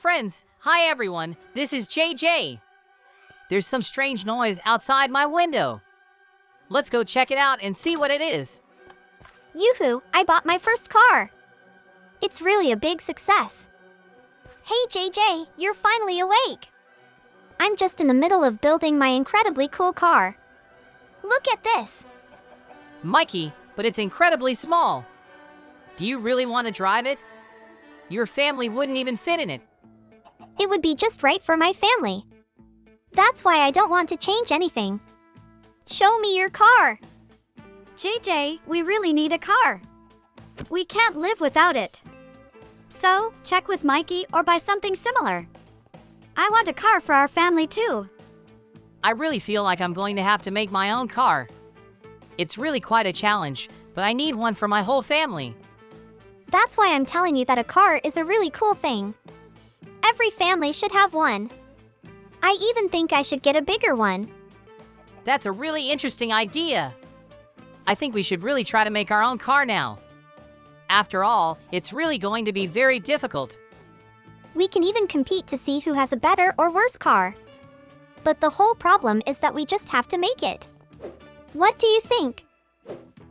Friends, hi everyone, this is JJ. There's some strange noise outside my window. Let's go check it out and see what it is. Yoo-hoo, I bought my first car. It's really a big success. Hey JJ, you're finally awake. I'm just in the middle of building my incredibly cool car. Look at this. Mikey, but it's incredibly small. Do you really want to drive it? Your family wouldn't even fit in it. It would be just right for my family. That's why I don't want to change anything. Show me your car. JJ, we really need a car. We can't live without it. So, check with Mikey or buy something similar. I want a car for our family too. I really feel like I'm going to have to make my own car. It's really quite a challenge, but I need one for my whole family. That's why I'm telling you that a car is a really cool thing. Every family should have one. I even think I should get a bigger one. That's a really interesting idea. I think we should really try to make our own car now. After all, it's really going to be very difficult. We can even compete to see who has a better or worse car. But the whole problem is that we just have to make it. What do you think?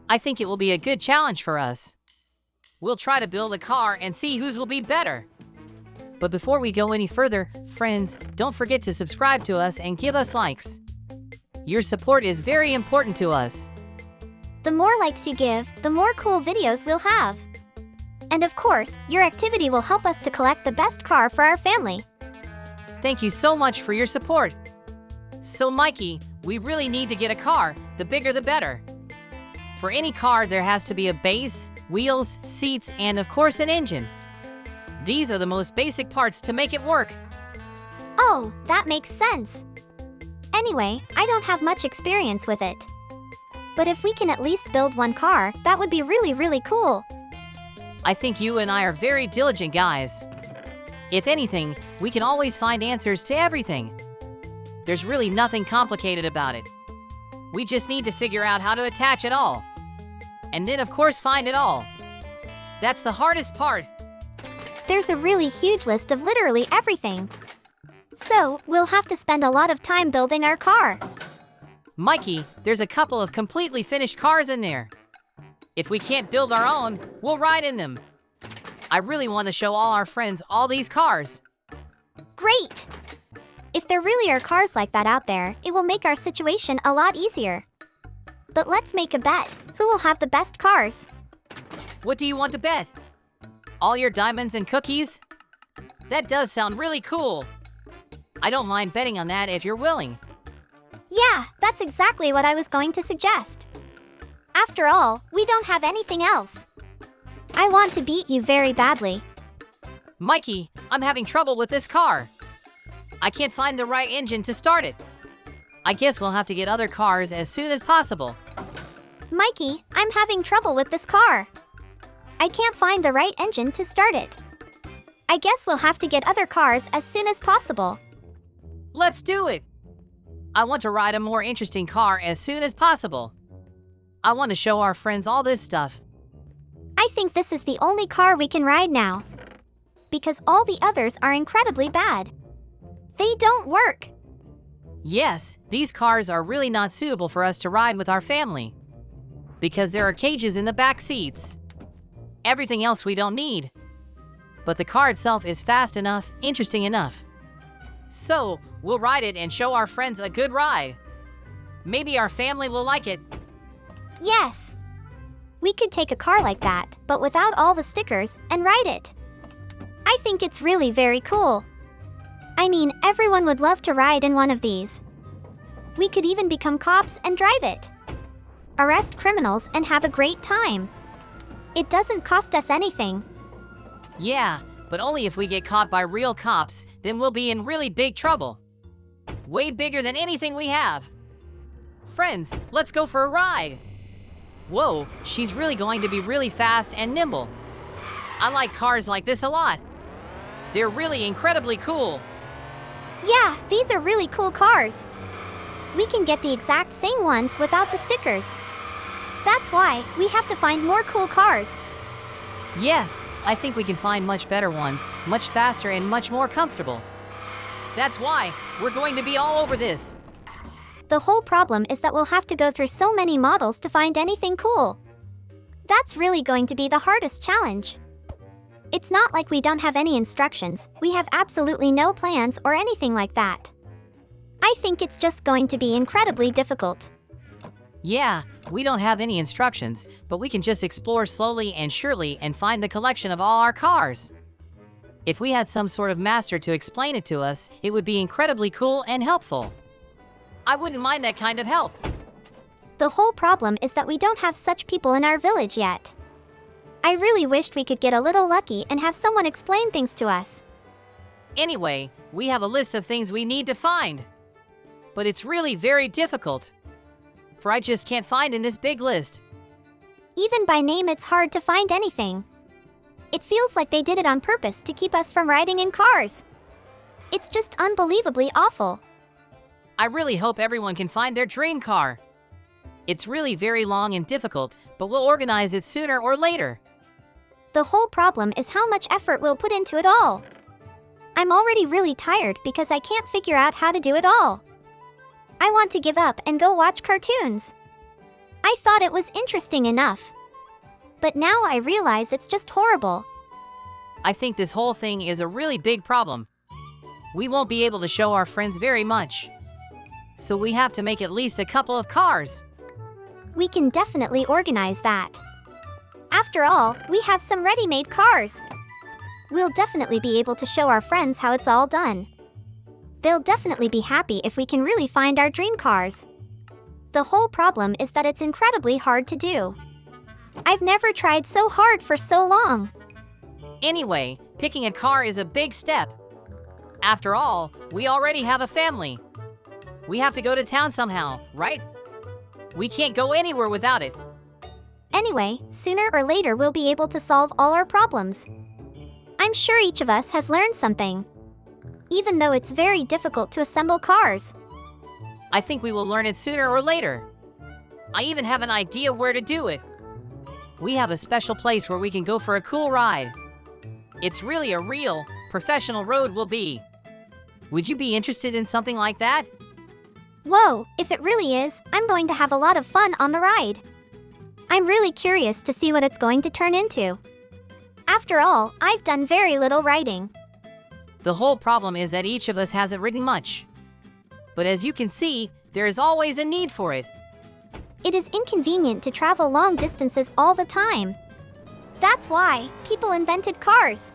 I think it will be a good challenge for us. We'll try to build a car and see whose will be better. But before we go any further, friends, don't forget to subscribe to us and give us likes. Your support is very important to us. The more likes you give, the more cool videos we'll have. And of course, your activity will help us to collect the best car for our family. Thank you so much for your support. So Mikey, we really need to get a car, the bigger the better. For any car, there has to be a base, wheels, seats, and of course an engine. These are the most basic parts to make it work. Oh, that makes sense. Anyway, I don't have much experience with it. But if we can at least build one car, that would be really cool. I think you and I are very diligent guys. If anything, we can always find answers to everything. There's really nothing complicated about it. We just need to figure out how to attach it all. And then of course find it all. That's the hardest part. There's a really huge list of literally everything. So, we'll have to spend a lot of time building our car. Mikey, there's a couple of completely finished cars in there. If we can't build our own, we'll ride in them. I really want to show all our friends all these cars. Great! If there really are cars like that out there, it will make our situation a lot easier. But let's make a bet. Who will have the best cars? What do you want to bet? All your diamonds and cookies? That does sound really cool. I don't mind betting on that if you're willing. Yeah, that's exactly what I was going to suggest. After all, we don't have anything else. I want to beat you very badly. Mikey, I'm having trouble with this car. I can't find the right engine to start it. I guess we'll have to get other cars as soon as possible. Mikey, I'm having trouble with this car. I can't find the right engine to start it. I guess we'll have to get other cars as soon as possible. Let's do it! I want to ride a more interesting car as soon as possible. I want to show our friends all this stuff. I think this is the only car we can ride now. Because all the others are incredibly bad. They don't work. Yes, these cars are really not suitable for us to ride with our family. Because there are cages in the back seats. Everything else we don't need. But the car itself is fast enough, interesting enough. So, we'll ride it and show our friends a good ride. Maybe our family will like it. Yes. We could take a car like that, but without all the stickers, and ride it. I think it's really very cool. I mean, everyone would love to ride in one of these. We could even become cops and drive it. Arrest criminals and have a great time. It doesn't cost us anything. Yeah, but only if we get caught by real cops, then we'll be in really big trouble. Way bigger than anything we have. Friends, let's go for a ride. Whoa, she's really going to be really fast and nimble. I like cars like this a lot. They're really incredibly cool. Yeah, these are really cool cars. We can get the exact same ones without the stickers. That's why we have to find more cool cars. Yes, I think we can find much better ones, much faster and much more comfortable. That's why we're going to be all over this. The whole problem is that we'll have to go through so many models to find anything cool. That's really going to be the hardest challenge. It's not like we don't have any instructions, we have absolutely no plans or anything like that. I think it's just going to be incredibly difficult. Yeah, we don't have any instructions, but we can just explore slowly and surely and find the collection of all our cars. If we had some sort of master to explain it to us, it would be incredibly cool and helpful. I wouldn't mind that kind of help. The whole problem is that we don't have such people in our village yet. I really wished we could get a little lucky and have someone explain things to us. Anyway, we have a list of things we need to find. But it's really very difficult. For I just can't find in this big list. Even by name, it's hard to find anything. It feels like they did it on purpose to keep us from riding in cars. It's just unbelievably awful. I really hope everyone can find their dream car. It's really very long and difficult, but we'll organize it sooner or later. The whole problem is how much effort we'll put into it all. I'm already really tired because I can't figure out how to do it all. I want to give up and go watch cartoons. I thought it was interesting enough. But now I realize it's just horrible. I think this whole thing is a really big problem. We won't be able to show our friends very much. So we have to make at least a couple of cars. We can definitely organize that. After all, we have some ready-made cars. We'll definitely be able to show our friends how it's all done. They'll definitely be happy if we can really find our dream cars. The whole problem is that it's incredibly hard to do. I've never tried so hard for so long. Anyway, picking a car is a big step. After all, we already have a family. We have to go to town somehow, right? We can't go anywhere without it. Anyway, sooner or later we'll be able to solve all our problems. I'm sure each of us has learned something. Even though it's very difficult to assemble cars. I think we will learn it sooner or later. I even have an idea where to do it. We have a special place where we can go for a cool ride. It's really a real, professional road will be. Would you be interested in something like that? Whoa, if it really is, I'm going to have a lot of fun on the ride. I'm really curious to see what it's going to turn into. After all, I've done very little riding. The whole problem is that each of us hasn't ridden much. But as you can see, there is always a need for it. It is inconvenient to travel long distances all the time. That's why people invented cars.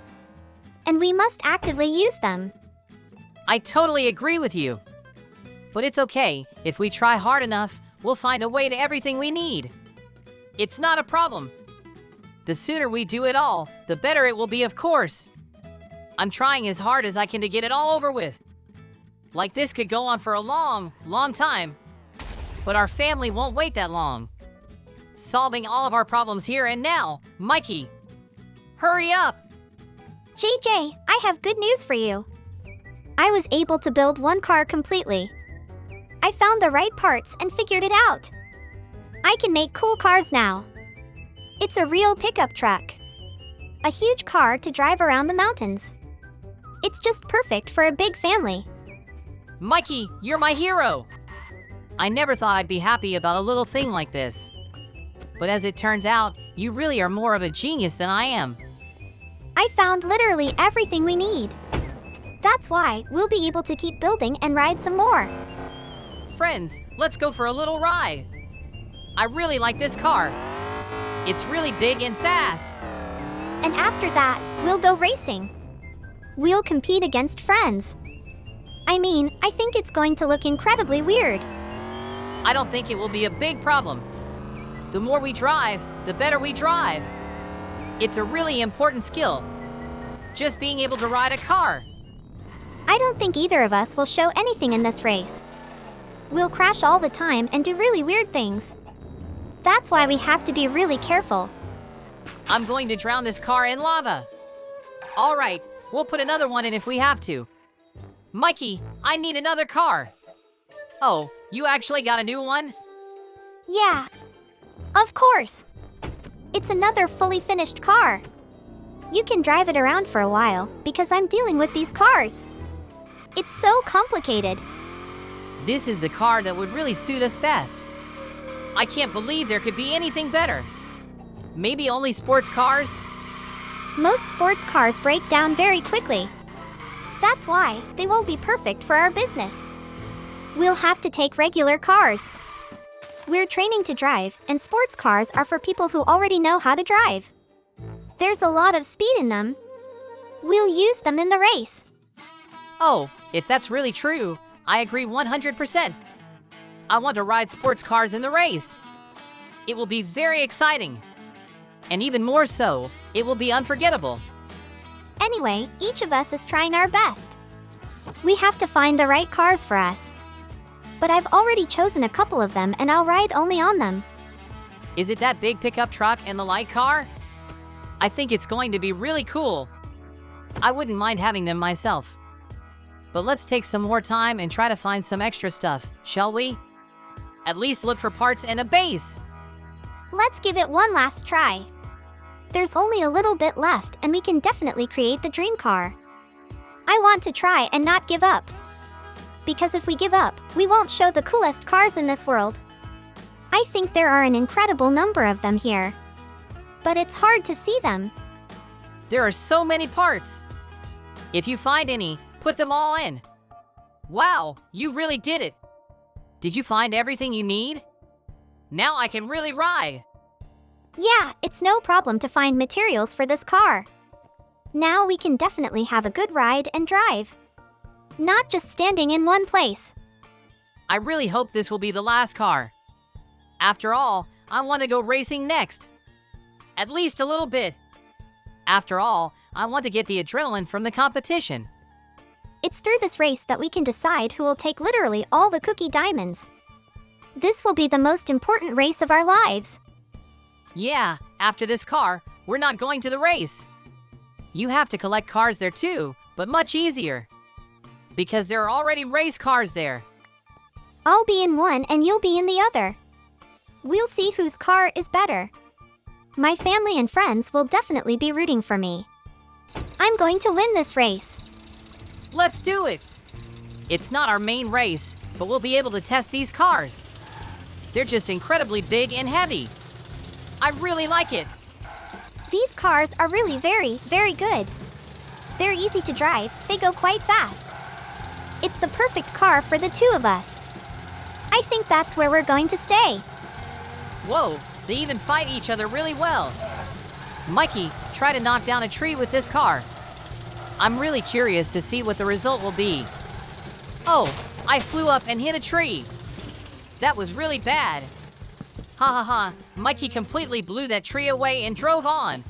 And we must actively use them. I totally agree with you. But it's okay, if we try hard enough, we'll find a way to everything we need. It's not a problem. The sooner we do it all, the better it will be, of course. I'm trying as hard as I can to get it all over with. Like this could go on for a long, long time. But our family won't wait that long. Solving all of our problems here and now, Mikey. Hurry up! JJ, I have good news for you. I was able to build one car completely. I found the right parts and figured it out. I can make cool cars now. It's a real pickup truck. A huge car to drive around the mountains. It's just perfect for a big family. Mikey, you're my hero! I never thought I'd be happy about a little thing like this. But as it turns out, you really are more of a genius than I am. I found literally everything we need. That's why we'll be able to keep building and ride some more. Friends, let's go for a little ride. I really like this car. It's really big and fast. And after that, we'll go racing. We'll compete against friends. I mean, I think it's going to look incredibly weird. I don't think it will be a big problem. The more we drive, the better we drive. It's a really important skill. Just being able to ride a car. I don't think either of us will show anything in this race. We'll crash all the time and do really weird things. That's why we have to be really careful. I'm going to drown this car in lava. All right, we'll put another one in if we have to. Mikey, I need another car. Oh, you actually got a new one? Yeah. Of course. It's another fully finished car. You can drive it around for a while because I'm dealing with these cars. It's so complicated. This is the car that would really suit us best. I can't believe there could be anything better. Maybe only sports cars? Most sports cars break down very quickly. That's why they won't be perfect for our business. We'll have to take regular cars. We're training to drive, and sports cars are for people who already know how to drive. There's a lot of speed in them. We'll use them in the race. Oh, if that's really true, I agree 100%. I want to ride sports cars in the race. It will be very exciting. And even more so, it will be unforgettable. Anyway, each of us is trying our best. We have to find the right cars for us. But I've already chosen a couple of them and I'll ride only on them. Is it that big pickup truck and the light car? I think it's going to be really cool. I wouldn't mind having them myself. But let's take some more time and try to find some extra stuff, shall we? At least look for parts and a base. Let's give it one last try. There's only a little bit left and we can definitely create the dream car. I want to try and not give up. Because if we give up, we won't show the coolest cars in this world. I think there are an incredible number of them here. But it's hard to see them. There are so many parts. If you find any, put them all in. Wow, you really did it. Did you find everything you need? Now I can really ride. Yeah, it's no problem to find materials for this car. Now we can definitely have a good ride and drive. Not just standing in one place. I really hope this will be the last car. After all, I want to go racing next. At least a little bit. After all, I want to get the adrenaline from the competition. It's through this race that we can decide who will take literally all the cookie diamonds. This will be the most important race of our lives. Yeah, after this car, we're not going to the race. You have to collect cars there too, but much easier. Because there are already race cars there. I'll be in one and you'll be in the other. We'll see whose car is better. My family and friends will definitely be rooting for me. I'm going to win this race. Let's do it! It's not our main race, but we'll be able to test these cars. They're just incredibly big and heavy. I really like it. These cars are really very good. They're easy to drive, they go quite fast. It's the perfect car for the two of us. I think that's where we're going to stay. Whoa, they even fight each other really well. Mikey, try to knock down a tree with this car. I'm really curious to see what the result will be. Oh, I flew up and hit a tree. That was really bad. Ha ha ha, Mikey completely blew that tree away and drove on.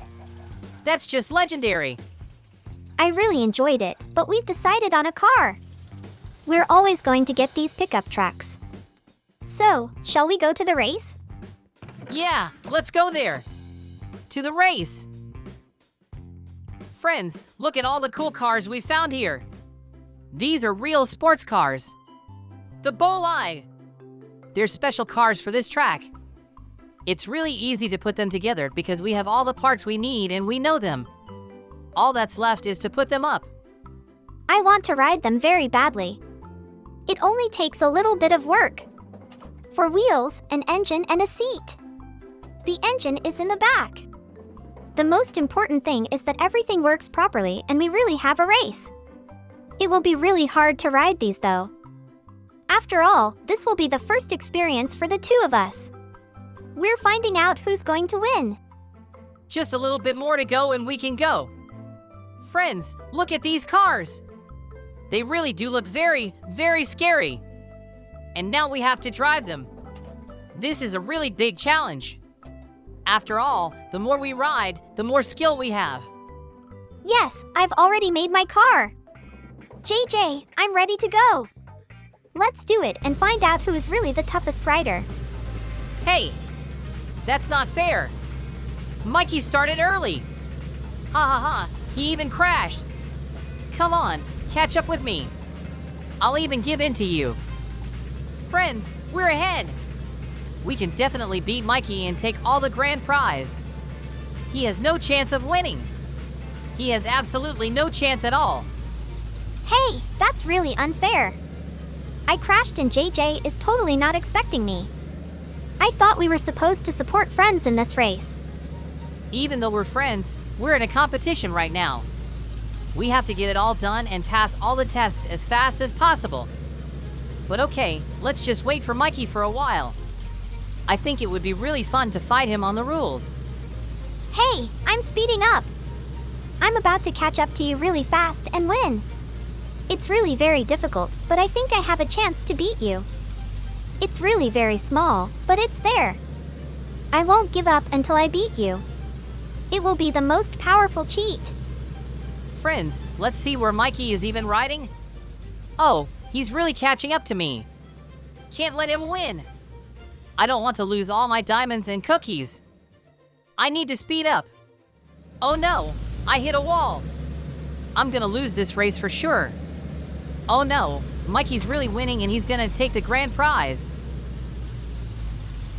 That's just legendary. I really enjoyed it, but we've decided on a car. We're always going to get these pickup trucks. So, shall we go to the race? Yeah, let's go there. To the race. Friends, look at all the cool cars we found here. These are real sports cars. The Bolide. They're special cars for this track. It's really easy to put them together because we have all the parts we need and we know them. All that's left is to put them up. I want to ride them very badly. It only takes a little bit of work. For wheels, an engine, and a seat. The engine is in the back. The most important thing is that everything works properly and we really have a race. It will be really hard to ride these though. After all, this will be the first experience for the two of us. We're finding out who's going to win. Just a little bit more to go and we can go. Friends, look at these cars. They really do look very scary. And now we have to drive them. This is a really big challenge. After all, the more we ride, the more skill we have. Yes, I've already made my car. JJ, I'm ready to go. Let's do it and find out who is really the toughest rider. Hey, that's not fair. Mikey started early. Ha ha ha, he even crashed. Come on, catch up with me. I'll even give in to you. Friends, we're ahead. We can definitely beat Mikey and take all the grand prize. He has no chance of winning. He has absolutely no chance at all. Hey, that's really unfair. I crashed and JJ is totally not expecting me. I thought we were supposed to support friends in this race. Even though we're friends, we're in a competition right now. We have to get it all done and pass all the tests as fast as possible. But okay, let's just wait for Mikey for a while. I think it would be really fun to fight him on the rules. Hey, I'm speeding up. I'm about to catch up to you really fast and win. It's really very difficult, but I think I have a chance to beat you. It's really very small, but it's there. I won't give up until I beat you. It will be the most powerful cheat. Friends, let's see where Mikey is even riding. Oh, he's really catching up to me. Can't let him win. I don't want to lose all my diamonds and cookies. I need to speed up. Oh no, I hit a wall. I'm gonna lose this race for sure. Oh no, Mikey's really winning and he's gonna take the grand prize.